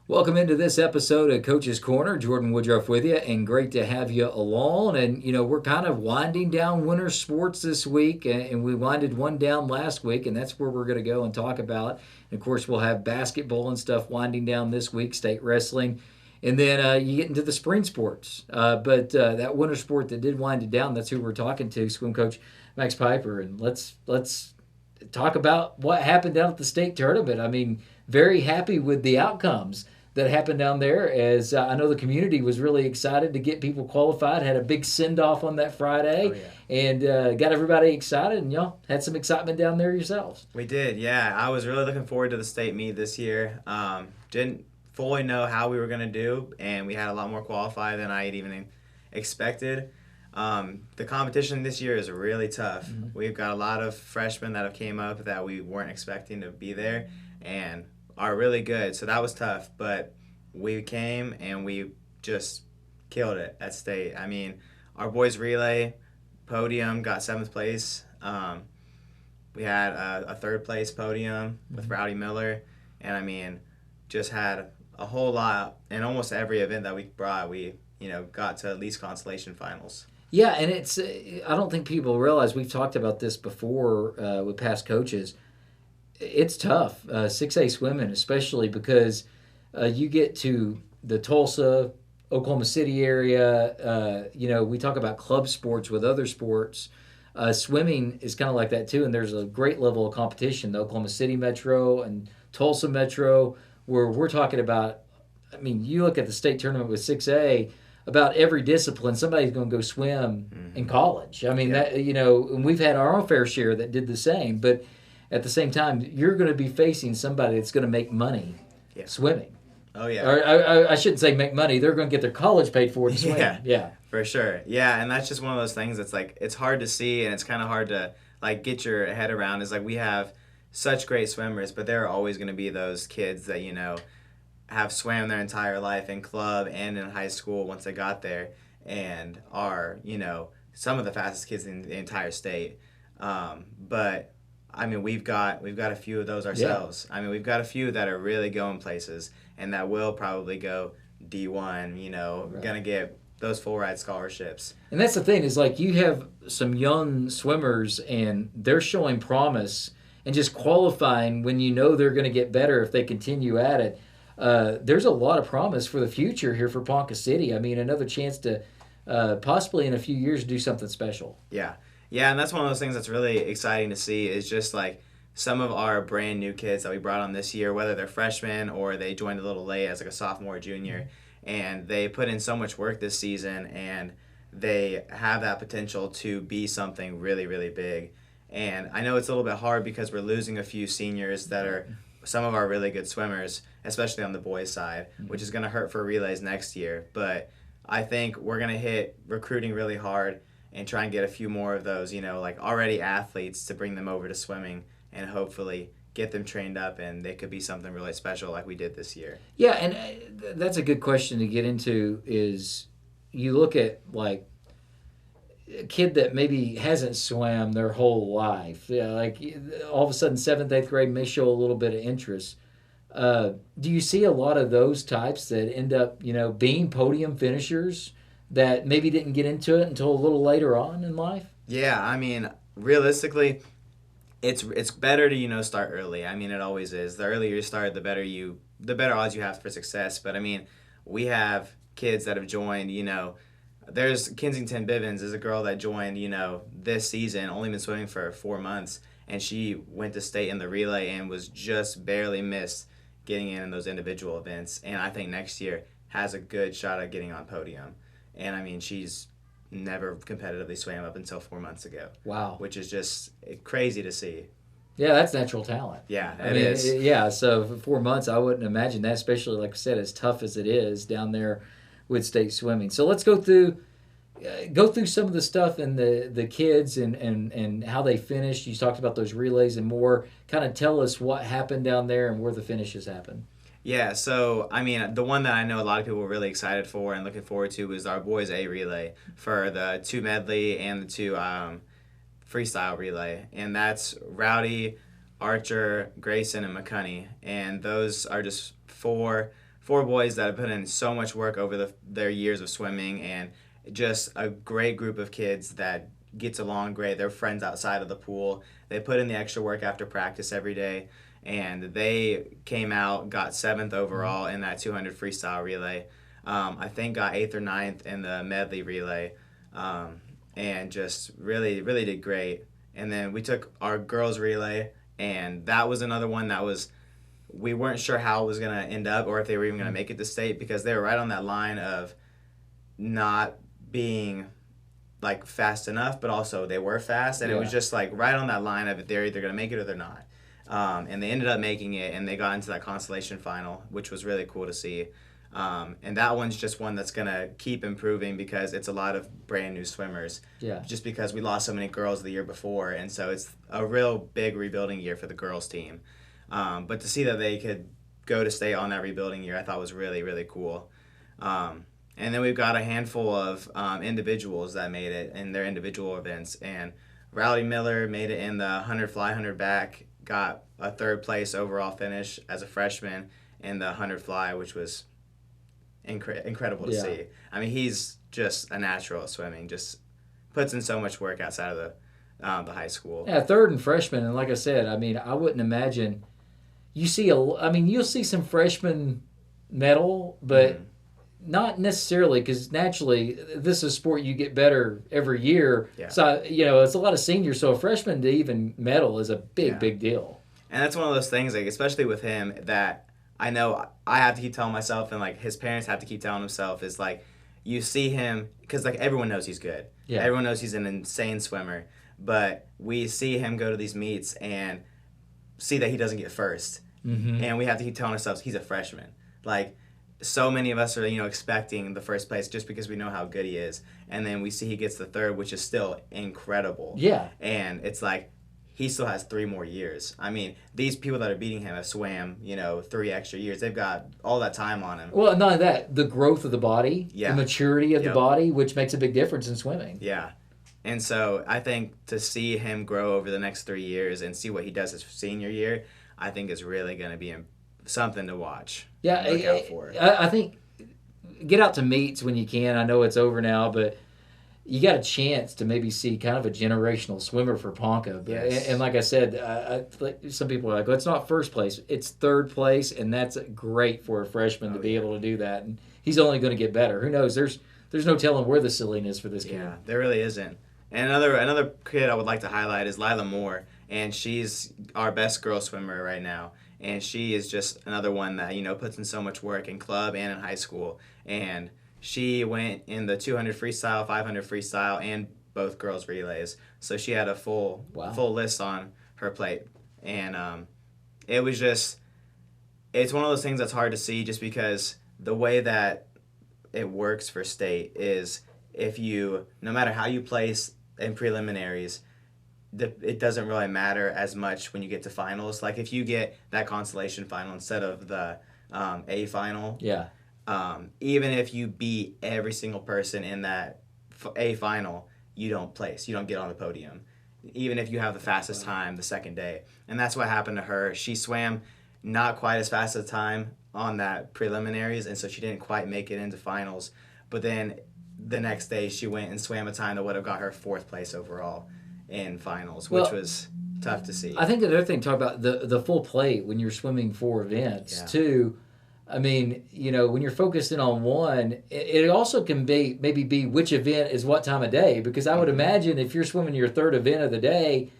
Welcome into this episode of Coach's Corner. Jordan Woodruff with you, and great to have you along. And, we're kind of winding down winter sports this week, and we winded one down last week, and that's where we're going to go and talk about. And, of course, we'll have basketball and stuff winding down this week, state wrestling. And then you get into the spring sports. But that winter sport that did wind it down, that's who we're talking to, swim coach Max Piper. And let's talk about what happened down at the state tournament. I mean, very happy with the outcomes that happened down there, as I know the community was really excited to get people qualified. Had a big send-off on that Friday, and got everybody excited, and y'all had some excitement down there yourselves. We did, yeah. I was really looking forward to the state meet this year. Didn't fully know how we were going to do, and we had a lot more qualified than I had even expected. The competition this year is really tough. Mm-hmm. We've got a lot of freshmen that have came up that we weren't expecting to be there, and are really good, so that was tough, but we came and we just killed it at state. I mean, our boys relay podium got 7th place. We had a 3rd place podium with Rowdy Miller, and I mean, just had a whole lot. In almost every event that we brought, we got to at least consolation finals. Yeah, and it's I don't think people realize, we've talked about this before with past coaches. It's tough, 6A swimming, especially because you get to the Tulsa, Oklahoma City area. We talk about club sports with other sports. Swimming is kind of like that too, and there's a great level of competition. The Oklahoma City Metro and Tulsa Metro, where we're talking about, I mean, you look at the state tournament with 6A, about every discipline, somebody's going to go swim in college. I mean, that and we've had our own fair share that did the same, but at the same time, you're going to be facing somebody that's going to make money swimming. Oh, yeah. Or I shouldn't say make money. They're going to get their college paid for to swim. Yeah, for sure. Yeah, and that's just one of those things that's like, it's hard to see, and it's kind of hard to like get your head around. Is like, we have such great swimmers, but there are always going to be those kids that, have swam their entire life in club and in high school once they got there, and are, some of the fastest kids in the entire state. But I mean, we've got a few of those ourselves. Yeah. I mean, we've got a few that are really going places, and that will probably go D1. Right. Gonna get those full ride scholarships. And that's the thing, is like, you have some young swimmers, and they're showing promise and just qualifying when they're going to get better if they continue at it. There's a lot of promise for the future here for Ponca City. I mean, another chance to possibly in a few years do something special. Yeah. Yeah, and that's one of those things that's really exciting to see, is just like some of our brand new kids that we brought on this year, whether they're freshmen or they joined a little late as like a sophomore or junior, and they put in so much work this season, and they have that potential to be something really, really big. And I know it's a little bit hard because we're losing a few seniors that are some of our really good swimmers, especially on the boys' side, which is going to hurt for relays next year. But I think we're going to hit recruiting really hard and try and get a few more of those, like already athletes, to bring them over to swimming and hopefully get them trained up, and they could be something really special like we did this year. Yeah, and that's a good question to get into. Is you look at like a kid that maybe hasn't swam their whole life, like all of a sudden 7th, 8th grade may show a little bit of interest. Do you see a lot of those types that end up, being podium finishers that maybe didn't get into it until a little later on in life? Yeah, I mean, realistically, it's better to, start early. I mean, it always is. The earlier you start, the better odds you have for success. But I mean, we have kids that have joined, there's Kensington Bivens is a girl that joined, this season, only been swimming for 4 months, and she went to state in the relay and was just barely missed getting in those individual events. And I think next year has a good shot at getting on podium. And I mean, she's never competitively swam up until 4 months ago. Wow. Which is just crazy to see. Yeah, that's natural talent. Yeah, it is. Yeah, so for 4 months, I wouldn't imagine that, especially, like I said, as tough as it is down there with state swimming. So let's go through some of the stuff and the kids and how they finished. You talked about those relays and more. Kind of tell us what happened down there and where the finishes happened. Yeah, so, I mean, the one that I know a lot of people were really excited for and looking forward to was our boys A relay for the 2 medley and the 2 freestyle relay. And that's Rowdy, Archer, Grayson, and McCunney. And those are just 4 four boys that have put in so much work over their years of swimming, and just a great group of kids that gets along great. They're friends outside of the pool. They put in the extra work after practice every day, and they came out, got 7th overall in that 200 freestyle relay. I think got 8th or 9th in the medley relay, and just really, really did great. And then we took our girls relay, and that was another one that was, we weren't sure how it was going to end up or if they were even going to make it to state, because they were right on that line of not being like fast enough, but also they were fast, and it was just like right on that line of they're either going to make it or they're not. And they ended up making it, and they got into that consolation final, which was really cool to see. And that one's just one that's going to keep improving because it's a lot of brand new swimmers. Yeah. Just because we lost so many girls the year before, and so it's a real big rebuilding year for the girls team. But to see that they could go to state on that rebuilding year, I thought was really, really cool. And then we've got a handful of individuals that made it in their individual events. And Rowdy Miller made it in the 100 fly, 100 back, got a 3rd place overall finish as a freshman in the 100 fly, which was incredible to see. I mean, he's just a natural at swimming, just puts in so much work outside of the high school. Yeah, 3rd and freshman, and like I said, I mean, I wouldn't imagine you'll see some freshman medal, but not necessarily, because naturally this is a sport you get better every year. Yeah. So it's a lot of seniors. So a freshman to even medal is a big deal. And that's one of those things, like especially with him, that I know I have to keep telling myself, and like his parents have to keep telling himself, is like you see him, because like everyone knows he's good. Yeah. Everyone knows he's an insane swimmer, but we see him go to these meets and see that he doesn't get first, and we have to keep telling ourselves he's a freshman. Like, so many of us are, expecting the first place just because we know how good he is. And then we see he gets the 3rd, which is still incredible. Yeah. And it's like, he still has 3 more years. I mean, these people that are beating him have swam, 3 extra years. They've got all that time on him. Well, not that, the growth of the body, the maturity of the body, which makes a big difference in swimming. Yeah. And so I think to see him grow over the next 3 years and see what he does his senior year, I think is really going to be something to watch. Yeah, look out for. I think get out to meets when you can. I know it's over now, but you got a chance to maybe see kind of a generational swimmer for Ponca. Yes. And like I said, some people are like, well, it's not first place. It's 3rd place, and that's great for a freshman to be able to do that. And he's only going to get better. Who knows? There's no telling where the ceiling is for this kid. Yeah, there really isn't. And another kid I would like to highlight is Lila Moore, and she's our best girl swimmer right now. And she is just another one that, puts in so much work in club and in high school. And she went in the 200 freestyle, 500 freestyle, and both girls relays. So she had a full list on her plate. And it was just, it's one of those things that's hard to see, just because the way that it works for state is no matter how you place in preliminaries, it doesn't really matter as much when you get to finals. Like if you get that consolation final instead of the A final, even if you beat every single person in that A final, you don't place. You don't get on the podium, even if you have the fastest time the second day. And that's what happened to her. She swam not quite as fast a time on that preliminaries, and so she didn't quite make it into finals. But then the next day she went and swam a time that would have got her 4th place overall in finals, which was tough to see. I think the other thing, talk about the full plate when you're swimming 4 events too. I mean, when you're focused in on one, it also can maybe be which event is what time of day, because I would imagine if you're swimming your 3rd event of the day,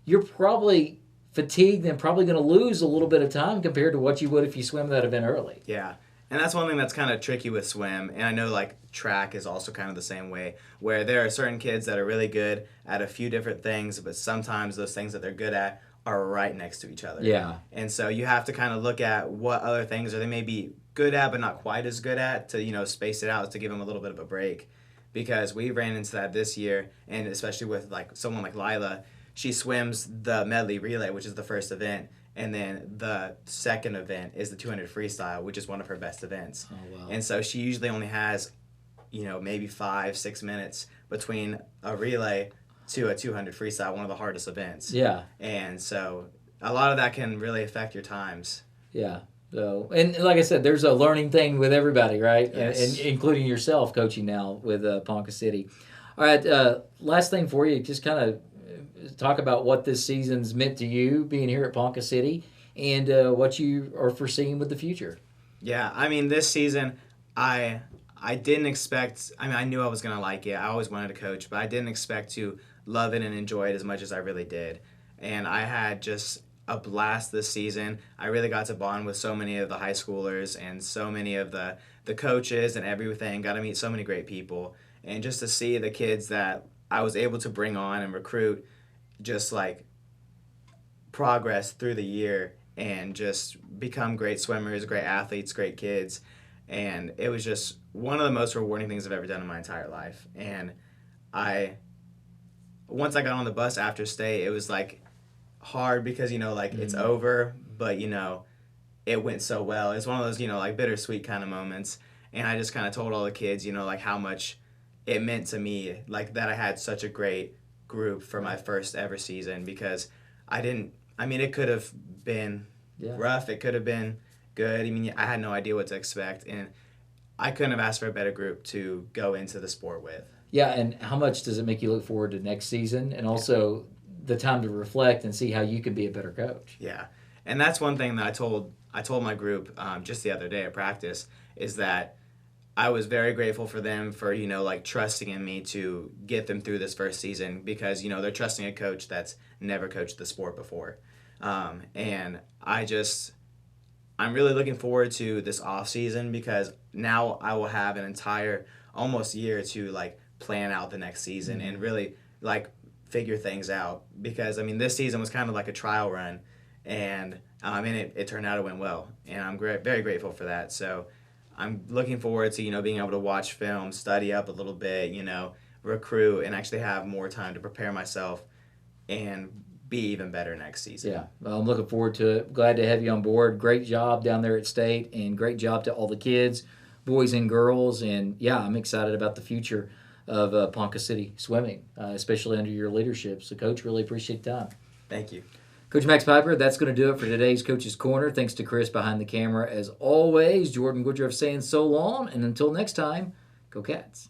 you're probably fatigued and probably going to lose a little bit of time compared to what you would if you swim that event early. Yeah. And that's one thing that's kind of tricky with swim. And I know like track is also kind of the same way, where there are certain kids that are really good at a few different things, but sometimes those things that they're good at are right next to each other. Yeah. And so you have to kind of look at what other things are they may be good at but not quite as good at, to space it out, to give them a little bit of a break. Because we ran into that this year, and especially with like someone like Lila, she swims the medley relay, which is the first event, and then the second event is the 200 freestyle, which is one of her best events. Oh, wow. And so she usually only has, maybe 5-6 minutes between a relay to a 200 freestyle, one of the hardest events. Yeah. And so a lot of that can really affect your times. Yeah. So, and like I said, there's a learning thing with everybody, right? And Yes. including yourself coaching now with Ponca City. All right, last thing for you, just kind of talk about what this season's meant to you being here at Ponca City and what you are foreseeing with the future. Yeah, I mean, this season, I I didn't expect. I mean, I knew I was gonna like it. I always wanted to coach, but I didn't expect to love it and enjoy it as much as I really did. And I had just a blast this season. I really got to bond with so many of the high schoolers and so many of the coaches and everything. Got to meet so many great people, and just to see the kids that I was able to bring on and recruit, just like progress through the year and just become great swimmers, great athletes, great kids. And it was just one of the most rewarding things I've ever done in my entire life. And I, once I got on the bus after state, it was like hard because, like it's Mm-hmm. over, but, it went so well. It's one of those, like bittersweet kind of moments. And I just kind of told all the kids, like how much it meant to me, like that I had such a great group for my Right. first ever season because I didn't, I mean, it could have been Yeah. rough. It could have been good. I mean, I had no idea what to expect. And I couldn't have asked for a better group to go into the sport with. Yeah, and how much does it make you look forward to next season and also the time to reflect and see how you can be a better coach? Yeah. And that's one thing that I told my group just the other day at practice is that I was very grateful for them for, like trusting in me to get them through this first season because, they're trusting a coach that's never coached the sport before. And I'm really looking forward to this off season because now I will have an entire almost year to like plan out the next season and Mm-hmm. really like figure things out because I mean this season was kind of like a trial run and it turned out it went well and I'm very grateful for that. So I'm looking forward to being able to watch film, study up a little bit, recruit, and actually have more time to prepare myself and be even better next season. Yeah, well, I'm looking forward to it. Glad to have you on board. Great job down there at State, and great job to all the kids, boys and girls. And yeah, I'm excited about the future of Ponca City swimming, especially under your leadership. So, Coach, really appreciate the time. Thank you. Coach Max Piper, that's going to do it for today's Coach's Corner. Thanks to Chris behind the camera. As always, Jordan Woodruff saying so long, and until next time, go Cats.